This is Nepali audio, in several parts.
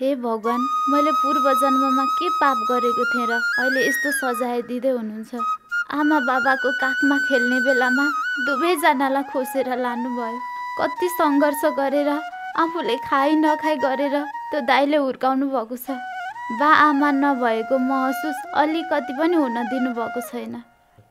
हे भगवान, मैले पूर्व जन्ममा के पाप गरेको थिएँ र अहिले यस्तो सजाय दिँदै हुनुहुन्छ। आमा बाबाको काखमा खेल्ने बेलामा दुवैजनालाई खोसेर लानुभयो। कति सङ्घर्ष गरेर आफूले खाइ नखाइ गरेर त्यो दाइले हुर्काउनु भएको छ। बा आमा नभएको महसुस अलिकति पनि हुन दिनुभएको छैन।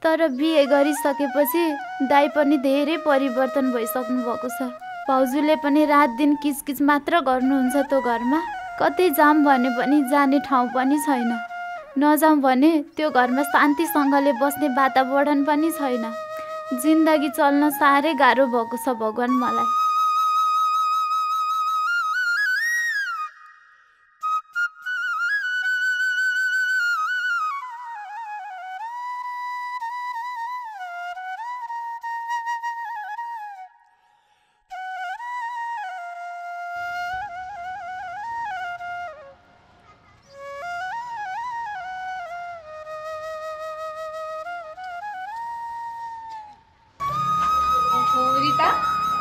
तर बिहे गरिसकेपछि दाइ पनि धेरै परिवर्तन भइसक्नु भएको छ। भाउजूले पनि रात दिन किचकिच मात्र गर्नुहुन्छ त्यो घरमा। कतै जाम भने पनि जाने ठाउँ पनि छैन। नजाउँ भने त्यो घरमा शान्तिसँगले बस्ने वातावरण पनि छैन। जिन्दगी चल्न साह्रै गाह्रो भएको छ भगवान मलाई। रिता,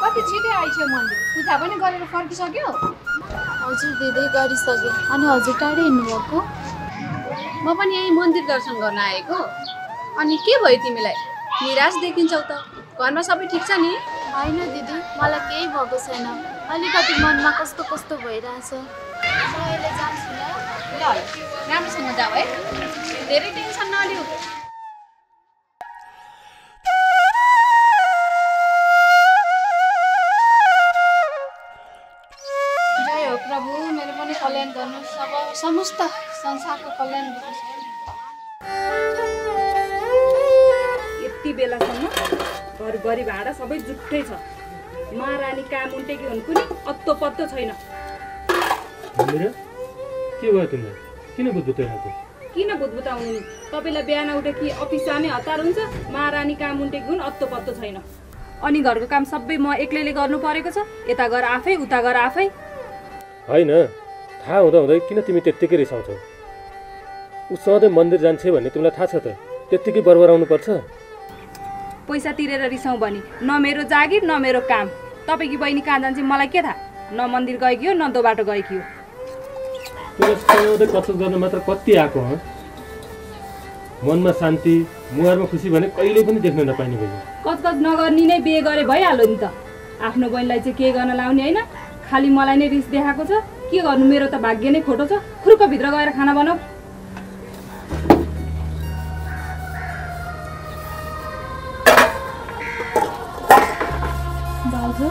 कति छिटै आइछौ मन्दिर? पूजा पनि गरेर फर्किसक्यो? हजुर दिदी, गरिसकेँ। अनि हजुर टाढै हिँड्नुभएको? म पनि यही मन्दिर दर्शन गर्न आएको। अनि के भयो तिमीलाई? निराश देखिन्छौ त। घरमा सबै ठिक छ नि? होइन दिदी, मलाई केही भएको छैन। अलिकति मनमा कस्तो कस्तो भइरहेछ। म अहिले जान्छु ल। ल राम्रोसँग जाऊ है, धेरै टेन्सन नलिऊ। प्रभु मेरो पनि कल्याण गर्नु, समस्त संसारको कल्याण गर्नु। यति बेलासम्म घरभरि भाडा सबै जुट्टै छ। महारानी काम उन्टेकी हुन् कुनै अत्तो पत्तो छैन। के भयो तिमीलाई? किन बुझ्बुताइरहेको? किन बुझ्बुताउनु नि? तपाईँलाई बिहान उठे कि अफिस जाने हतार हुन्छ, महारानी काम उन्टेकी हुन् अत्तो पत्तो छैन। अनि घरको काम सबै म एक्लैले गर्नु परेको छ। यता गएर आफै उता गएर आफै। होइन, थाहा हुँदा किन तिमी त्यत्तिकै रिसाउँछौ? ऊ सधैँ मन्दिर जान्छ भन्ने तिमीलाई थाहा छ त? त्यत्तिकै बरबराउनु पर्छ? पैसा तिरेर रिसाउँ भने न मेरो जागिर न मेरो काम। तपाईँकी बहिनी कहाँ जान्छ मलाई के थाहा? न मन्दिर गएकी हो न दो बाटो गएकी हो। सधैँ कसरत गर्न मात्र कति आएको हो? मनमा शान्ति, मुहारमा खुसी भने कहिले पनि देख्न नपाइने भयो। कचकच नगर्नी नै बिहे गरे भइहाल्यो नि त। आफ्नो बहिनीलाई चाहिँ के गर्न लाउने होइन, खालि मलाई नै रिस देखाएको छ। के गर्नु, मेरो त भाग्य नै खोटो छ। खुर्क भित्र गएर खाना बनाऊ। भाउजू,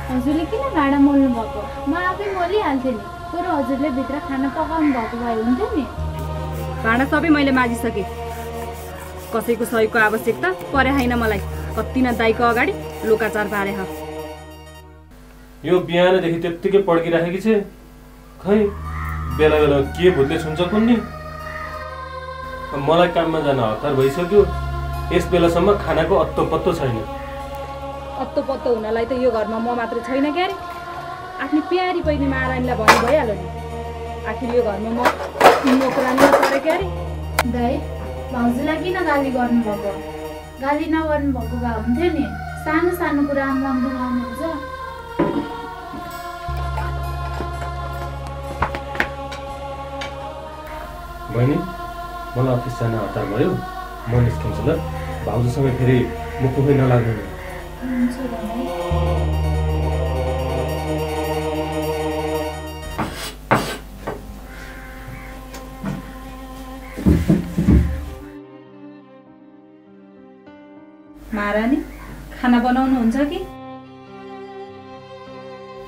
हजुरले किन भाँडा मोल्नु भएको? म आफै मोलिहाल्थेँ नि। तर हजुरले भित्र खाना पकाउनु भएको भए हुन्थ्यो नि। भाँडा सबै मैले माजिसकेँ। कसैको सहयोगको आवश्यकता परे होइन मलाई। कति न दाइको अगाडि लोकाचार पारे ह। यो बिहानदेखि त्यत्तिकै पड्किराखेकी छे। खै बेला बेला के भुत्ले सुन्छ कुन्नी? मलाई काममा जान हतार भइसक्यो। यस बेलासम्म खानाको अत्तो पत्तो छैन। अत्तो पत्तो हुनलाई त यो घरमा म मात्र छैन क्यारे। आफ्नो प्यारी बहिनी महारानीलाई भन्नु भइहाल्यो नि। आखिर यो घरमा म नोकरानी परे क्यारे। दाइ, भाउजूलाई किन गाली गर्नुभएको? गाली नगर्नु भएको भए हुन्थ्यो नि। सानो सानो कुरामा मन दुखाउनुहुन्छ। बहिनी, मलाई अफिस जान हतार भयो। म निस्किन्छु ल। भाउजूसँग फेरि मुखुखै नलाग्नु। महारानी, खाना बनाउनुहुन्छ कि?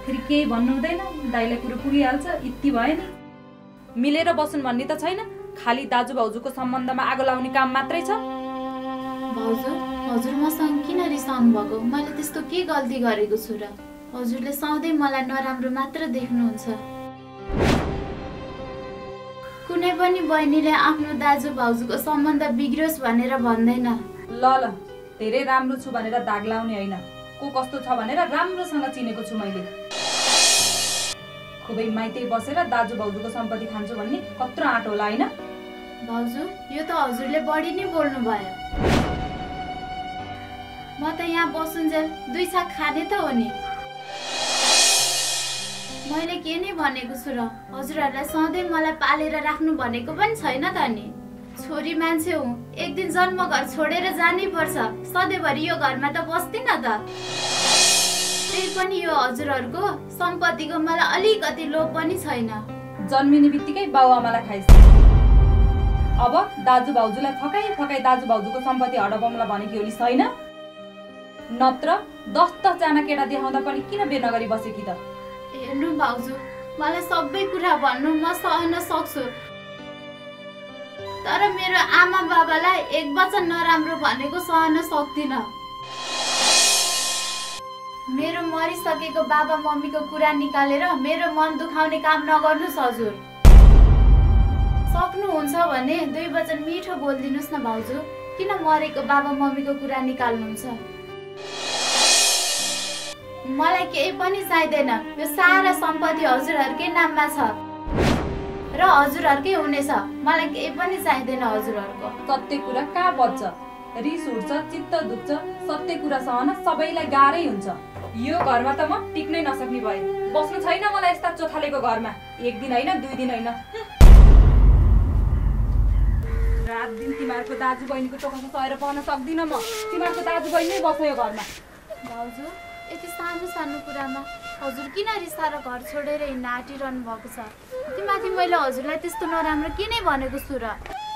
फेरि केही भन्नु हुँदैन, दाइलाई कुरो पुगिहाल्छ। यति भयो नि। मिलेर बस्नु भन्ने त छैन, खालि दाजु भाउजूको सम्बन्धमा आगो लाउने काम मात्रै छ। भाउजू, हजुर मसँग किन रिसाउनु भएको? मैले त्यस्तो के गल्ती गरेको छु र? हजुरले सधैँ मलाई नराम्रो मात्र देख्नुहुन्छ। कुनै पनि बहिनीले आफ्नो दाजु भाउजूको सम्बन्ध बिग्रियोस् भनेर भन्दैन। ल ल, धेरै राम्रो छु भनेर दाग लाउने होइन। को कस्तो छ भनेर राम्रोसँग चिनेको छु मैले। खुबै माइतै बसेर दाजु भाउजूको सम्पत्ति खान्छु भन्ने कत्रो आँट होला होइन? भाउजू, यो त हजुरले बढी नै बोल्नु भयो। म त यहाँ बसुन्जेल दुई छाक खाने त हो नि। मैले के नै भनेको छु र हजुरहरूलाई सधैँ मलाई पालेर राख्नु भनेको पनि छैन त नि छोरी मान्छे हुँ एक दिन जन्म घर छोडेर जानै पर्छ सधैँभरि यो घरमा त बस्दिन त त्यही पनि यो हजुरहरूको सम्पत्तिको मलाई अलिकति लोभ पनि छैन जन्मिने बित्तिकै बाउआमालाई खाइस अब दाजु भाउजूलाई फकाई दाजु भाउजूको सम्पत्ति हडपाउँला भनेकी होली छैन नत्र 10 जना केटा देखाउँदा पनि किन बे नगरी बसेकी त हेर्नु भाउजू मलाई सबै कुरा भन्नु म सहन सक्छु तर मेरो आमा बाबालाई एक वचन नराम्रो भनेको सहन सक्दिन मेरो मरिसकेको बाबा मम्मीको कुरा निकालेर मेरो मन दुखाउने काम नगर्नुस् हजुर सक्नुहुन्छ भने 2 वचन मिठो बोलिदिनुस् न भाउजू किन मरेको बाबा मम्मीको कुरा निकाल्नुहुन्छ मलाई केही पनि चाहिँदैन यो सारा सम्पत्ति हजुरहरुकै नाममा छ र हजुरहरुकै हुनेछ मलाई केही पनि चाहिँदैन हजुरहरुको सत्य कुरा कहाँ बच्छ रिस उठ्छ चित्त दुख्छ सत्य कुरा सहन सबैलाई गाह्रै हुन्छ यो घरमा त म टिक्नै नसक्ने भए बस्नु छैन मलाई यस्ता चोथालेको घरमा एक दिन हैन 2 दिन हैन रात दिन तिमीहरुको दाजु बहिनीको टोकामा सहेर पर्न सक्दिन म तिमीहरुको दाजु बहिनी नै बस्छ यो घरमा भाउजू यति सानो कुरामा हजुर किन रिसाएर घर छोडेर हिँड्न आँटिरहनु भएको छ तिमाथि मैले हजुरलाई त्यस्तो नराम्रो किन भनेको छु र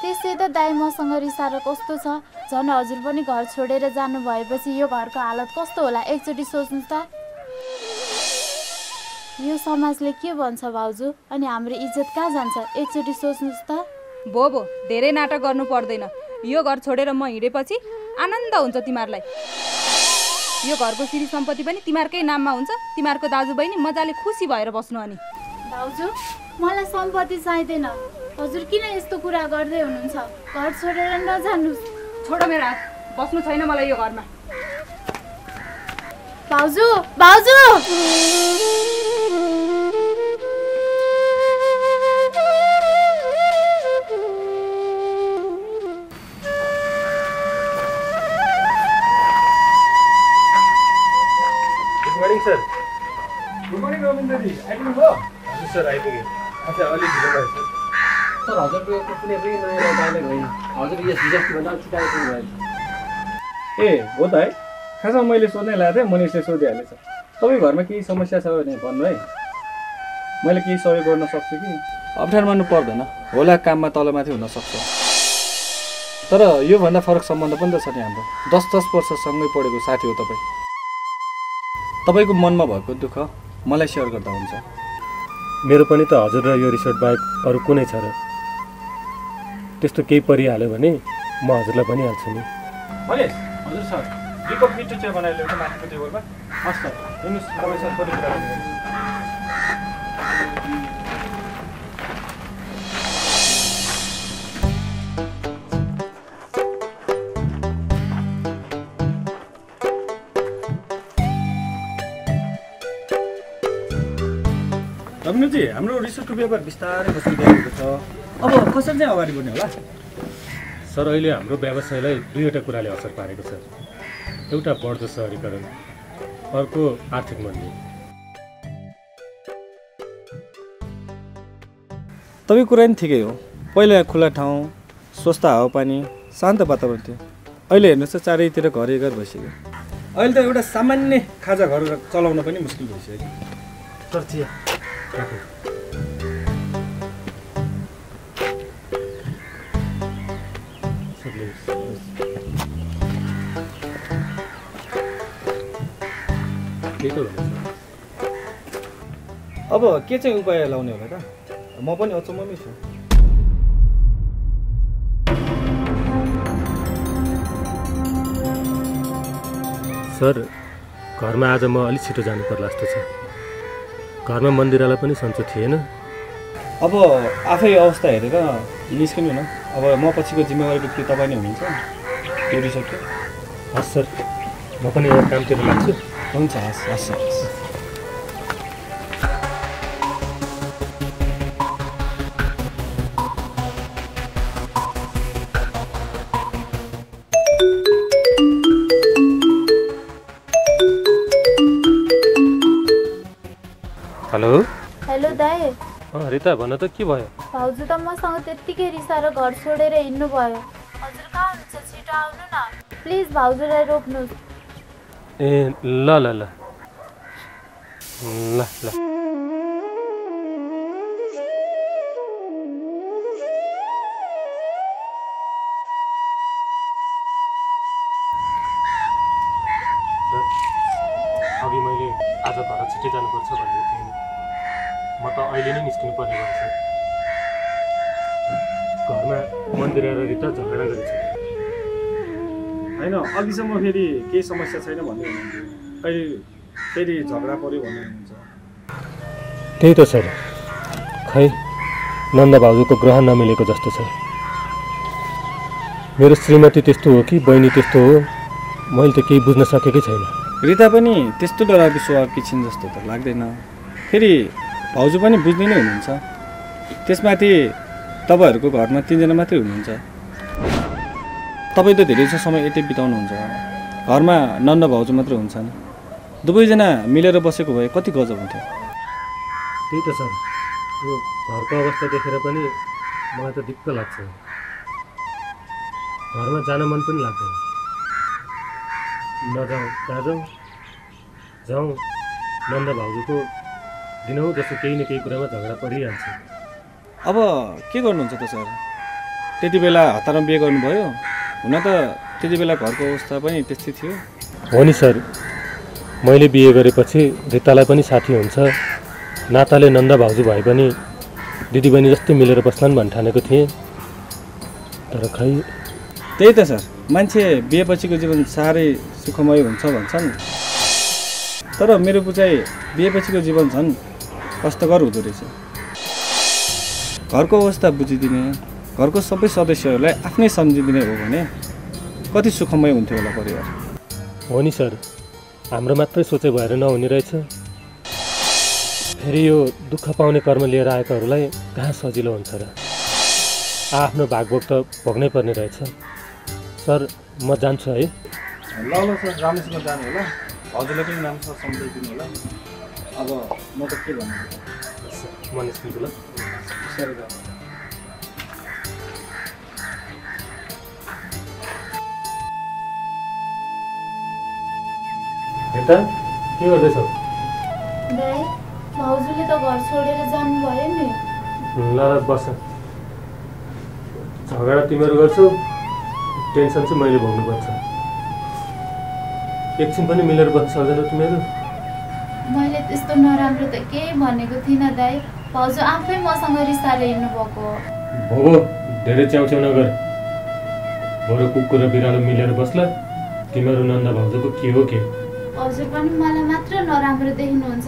त्यसै त दाइ मसँग रिसाएर कस्तो छ झन् हजुर पनि घर छोडेर जानु भएपछि यो घरको हालत कस्तो होला एकचोटि सोच्नुस् त यो समाजले के भन्छ भाउजू अनि हाम्रो इज्जत कहाँ जान्छ एकचोटि सोच्नुस् त भो धेरै नाटक गर्नु पर्दैन यो घर छोडेर म हिँडेपछि आनन्द हुन्छ तिमीहरुलाई यो घरको सिरी सम्पत्ति पनि तिमीहरुकै नाममा हुन्छ तिमीहरुको दाजुबहिनी मजाले खुसी भएर बस्नु अनि भाउजू मलाई सम्पत्ति चाहिँदैन हजुर किन यस्तो कुरा गर्दै हुनुहुन्छ घर छोडेर नजानुस् छोड मेरो हात बस्नु छैन मलाई यो घरमा भाउजू भाउजू सर गुड मर्निङ रविन्द्रजी आइपुग्नुभयो हजुर सर आइपुगेँ अच्छा अलिक ढिलो भयो सर हजुरको कुनै पनि नयाँ डायलग होइन हजुर यस हिजोभन्दा छिटाइ भयो ए हो त है खासमा मैले सोध्नै लागेको थिएँ मनिषले सोधिहालेछ तपाईँ घरमा केही समस्या छ भने भन्नु है मैले केही सहयोग गर्न सक्छु कि अप्ठ्यारो मान्नु पर्दैन होला काममा तलमाथि हुनसक्छ तर योभन्दा फरक सम्बन्ध पनि त छ नि हाम्रो 10 वर्ष सँगै पढेको साथी हो तपाईँको मनमा भएको दुःख मलाई सेयर गर्दा हुन्छ मेरो पनि त हजुर र यो रिसोर्ट बाहेक अरू कुनै छ र त्यस्तो केही परिहाल्यो भने म हजुरलाई भनिहाल्छु नि मनिष हजुर सर 2 कप मिठो चिया बनाएर ल्याउनु माथिको टेबलमा हस् सर हेर्नुहोस् तपाईँ सर थोरै कुरा गर्नु रविन्द्रजी हाम्रो रिसोर्टको व्यापार बिस्तारै बसिरहेको छ अब कसरी चाहिँ अगाडि बढ्ने होला सर अहिले हाम्रो व्यवसायलाई 2वटा कुराले असर पारेको छ एउटा बढ्दो सहरीकरण अर्को आर्थिक मन्दी तपाईँ कुरा नि ठिकै हो पहिला खुला ठाउँ स्वस्थ हावापानी शान्त वातावरण थियो अहिले हेर्नुहोस् त चारैतिर घर भइसक्यो अहिले त एउटा सामान्य खाजा घर चलाउन पनि मुस्किल भइसक्यो सर चिया अब के चाहिँ उपाय लाउने होला त म पनि अचम्ममै छु सर घरमा आज म अलि छिटो जानु पर्ला जस्तो छ घरमा मन्दिरालाई पनि सन्चो थिएन अब आफै अवस्था हेरेर निस्किनु न अब म पछिको जिम्मेवारी के तपाईँ नै हुनुहुन्छ त्यो रिसोर्टको हस् सर म पनि एउटा कामतिर लाग्छु हुन्छ हस् हस् हस् हेलो हेलो दाइ। रिता भन त के भयो? भाउजू त मसँग त्यत्तिकै रिसाएर घर छोडेर हिँड्नु भयो। हजुर कहाँ हुनुहुन्छ? छिटो आउनु न प्लिज, भाउजूलाई रोक्नुहोस्। ए ल ल ल ल ल अघि मैले आज घर छिटै जानुपर्छ भनेको थिएँ। म त अहिले नै निस्किनु पर्ने भन्छ। घरमा मन्दिर र रिता झगडा गरेछ। होइन, अघिसम्म फेरि केही समस्या छैन भन्दै हुनुहुन्थ्यो, कहिले फेरि झगडा पऱ्यो भन्ने हुनुहुन्छ। त्यही त सर, खै नन्द भाउजूको ग्रह नमिलेको जस्तो छ। मेरो श्रीमती त्यस्तो हो कि बहिनी त्यस्तो हो, मैले त केही बुझ्न सकेकै छैन। रिता पनि त्यस्तो डराएको स्वभावकी छिन् जस्तो त लाग्दैन। फेरि भाउजू पनि बुझ्ने नै हुनुहुन्छ। त्यसमाथि तपाईँहरूको घरमा 3 जना मात्रै हुनुहुन्छ। तपाईँ त धेरै समय यतै बिताउनुहुन्छ। घरमा नन्द भाउजू मात्रै हुन्छन्। दुवैजना मिलेर बसेको भए कति गजब हुन्थ्यो। त्यही त सर, यो घरको अवस्था देखेर पनि मलाई त दिक्क लाग्छ। घरमा जान मन पनि लाग्दैन। नजाउँ जाउँ जाउँ, नन्द भाउजूको दिनौँ जस्तो केही न केही कुरामा झगडा परिहाल्छ। अब के गर्नुहुन्छ त सर? त्यति बेला हतारमा बिहे गर्नुभयो। हुन त त्यति बेला घरको अवस्था पनि त्यस्तै थियो। हो नि सर, मैले बिहे गरेपछि रितालाई पनि साथी हुन्छ, नाताले नन्द भाउजू भए पनि दिदीबहिनी जस्तै मिलेर बस्लान् भन्ने ठानेको थिएँ। तर खै। त्यही त सर, मान्छे बिहेपछिको जीवन साह्रै सुखमय हुन्छ भन्छन्। तर मेरो बुझाइ बिहेपछिको जीवन झन् कष्टकर हुँदो रहेछ। घरको अवस्था बुझिदिने, घरको सबै सदस्यहरूलाई आफ्नै सम्झिदिने हो भने कति सुखमय हुन्थ्यो होला परिवार। हो नि सर, हाम्रो मात्रै सोचे भएर नहुने रहेछ। फेरि यो दुःख पाउने कर्म लिएर आएकाहरूलाई कहाँ सजिलो हुन्छ र? आफ्नो भागभोग त भोग्नै पर्ने रहेछ। सर, म जान्छु है। ल ल सर, राम्रोसँग जानु होला। हजुरलाई पनि राम्रोसँग सम्झाइदिनु होला। अब म त के भन्नु, म निस्किन्छु ल। सर रिता, के गर्दैछौ? दाइ, भाउजूले त घर छोडेर जानुभयो नि। ल ल बस। झगडा तिमीहरू गर्छौ, टेन्सन चाहिँ मैले भोग्नुपर्छ। एकछिन पनि मिलेर बस्न सक्दैनौ तिमीहरू? मैले त्यस्तो नराम्रो त केही भनेको थिइनँ दाइ। भाउजू आफै मसँग रिसाएर हिँड्नु भएको हो। भोगो, धेरै च्याउच्याउ नगर। बरु कुकुर र बिरालो मिलेर बस्ला। तिमीहरू नन्द भाउजूको के हो के? हजुर पनि मलाई मात्र नराम्रो देख्नुहुन्छ।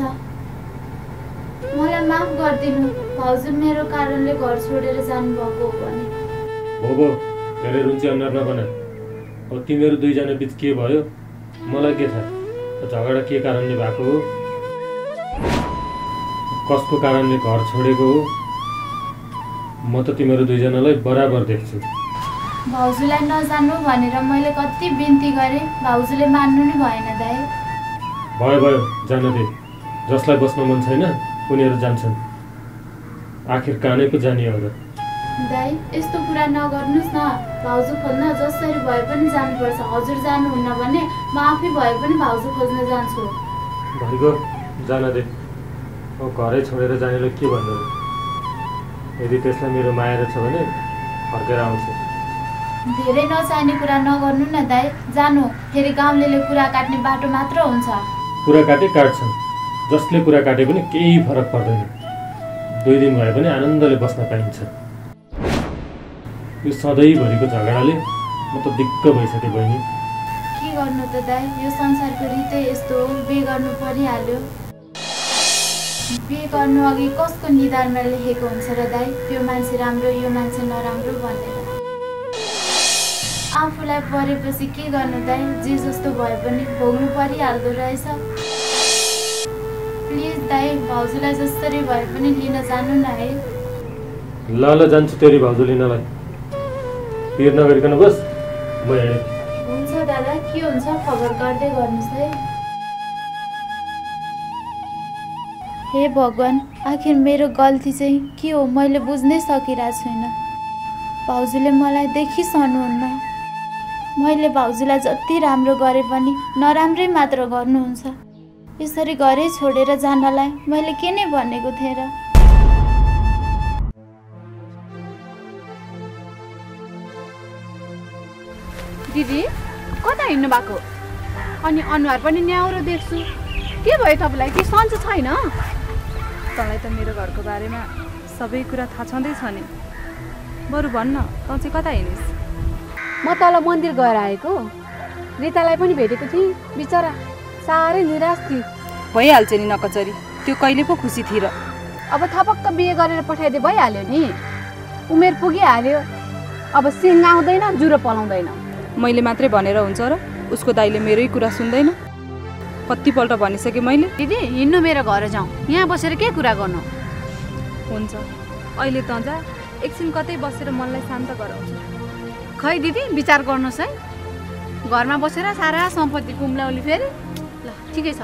मलाई माफ गरिदिनु, भाउजू मेरो कारणले घर छोडेर जानुभएको हो भने। भोगो, धेरै रुचि अनुहार नबना। अब तिमीहरू दुईजना बिच के भयो मलाई के थाहा? झगडा के कारणले भएको हो, कसको कारणले घर छोडेको हो, म त तिमीहरू दुईजनालाई बराबर देख्छु। भाउजूलाई नजानु भनेर मैले कति बिन्ती गरेँ, भाउजूले मान्नु नि भएन दाइ। भयो भयो, जान दे। जसलाई बस्न मन छैन उनीहरू जान्छन्। आखिर कानै पो जाने हो र। दाइ, यस्तो कुरा नगर्नुहोस् न। भाउजू खोज्न जसरी भए पनि जानुपर्छ। हजुर जानुहुन्न भने म आफै भए पनि भाउजू खोज्न जान्छु। भइगयो, जान दे। अब घरै छोडेर जानेलाई के भन्नु? यदि त्यसलाई मेरो माया रहेछ भने फर्केर आउँछ। धेरै नचाहिने कुरा नगर्नु न दाइ, जानु। फेरि गाउँलेले कुरा काट्ने बाटो मात्र हुन्छ। कुरा काटे काट्छन्, जसले कुरा काटे पनि केही फरक पर्दैन। 2 दिन भए पनि आनन्दले बस्न पाइन्छ। यो सधैँभरिको झगडाले म त दिक्क भइसकेँ बहिनी। के गर्नु त दाइ, यो संसारको रीतै यस्तो हो। बिहे गर्नु परिहाल्यो। बिहे गर्नु अघि कसको निधारमा लेखेको हुन्छ र दाइ, यो मान्छे राम्रो यो मान्छे नराम्रो भनेर? आफूलाई परेपछि के गर्नु दाइ, जे जस्तो भए पनि भोग्नु परिहाल्दो रहेछ। प्लिज दाइ, भाउजूलाई जसरी भए पनि लिन जानु न है। ल ल, जान्छु तेरी भाउजू लिनलाई। पिर नगरिकन बस, म हिँडेँ। हुन्छ दादा, के हुन्छ खबर गर्दै गर्नुहोस् है। हे भगवान्, आखिर मेरो गल्ती चाहिँ के हो मैले बुझ्नै सकिरहेको छुइनँ। भाउजूले मलाई देखिसहनुहुन्न। मैले भाउजूलाई जति राम्रो गरे पनि नराम्रै मात्र गर्नुहुन्छ। यसरी घरै छोडेर जानलाई मैले के नै भनेको थिएँ र? दिदी कता हिँड्नु भएको? अनि अनुहार पनि न्याउरो देख्छु। के भयो तपाईँलाई? के सन्चो छैन? तँलाई त मेरो घरको बारेमा सबै कुरा थाहा छँदैछ नि। बरु भन्न, तँ चाहिँ कता हिँडिस्? म तल मन्दिर गएर आएको। रितालाई पनि भेटेको थिएँ, बिचरा साह्रै निराश थिए। भइहाल्छ नि नकचरी, त्यो कहिले पो खुसी थिए र। अब थपक्क बिहे गरेर पठाइदिए भइहाल्यो नि। उमेर पुगिहाल्यो, अब सिङ आउँदैन, जुरो पलाउँदैन। मैले मात्रै भनेर हुन्छ र? उसको दाइले मेरै कुरा सुन्दैन। कतिपल्ट भनिसकेँ मैले। दिदी हिँड्नु, मेरो घर जाउँ। यहाँ बसेर के कुरा गर्नु? हुन्छ, अहिले तँ जा, एकछिन कतै बसेर मनलाई शान्त गराउँछ। खै दिदी विचार गर्नुहोस् है। घरमा बसेर सारा सम्पत्ति कुम्लाउली फेरि। ल ठिकै छ।